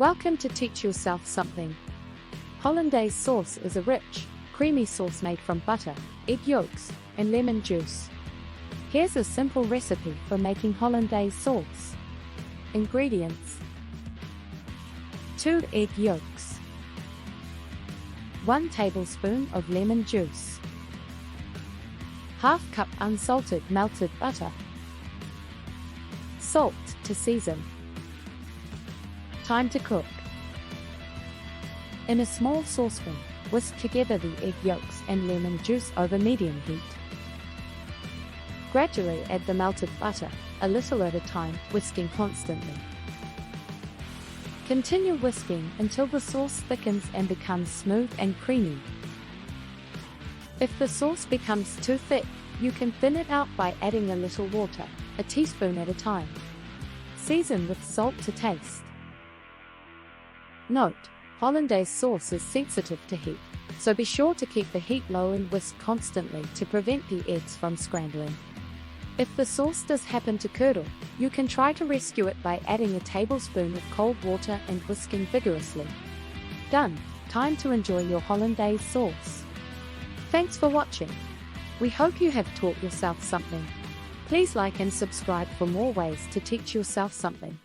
Welcome to Teach Yourself Something. Hollandaise sauce is a rich, creamy sauce made from butter, egg yolks, and lemon juice. Here's a simple recipe for making hollandaise sauce. Ingredients: 2 egg yolks, 1 tablespoon of lemon juice, ½ cup unsalted melted butter, salt to season. Time to cook. In a small saucepan, whisk together the egg yolks and lemon juice over medium heat. Gradually add the melted butter, a little at a time, whisking constantly. Continue whisking until the sauce thickens and becomes smooth and creamy. If the sauce becomes too thick, you can thin it out by adding a little water, a teaspoon at a time. Season with salt to taste. Note: Hollandaise sauce is sensitive to heat, so be sure to keep the heat low and whisk constantly to prevent the eggs from scrambling. If the sauce does happen to curdle, you can try to rescue it by adding a tablespoon of cold water and whisking vigorously. Done. Time to enjoy your hollandaise sauce. Thanks for watching. We hope you have taught yourself something. Please like and subscribe for more ways to teach yourself something.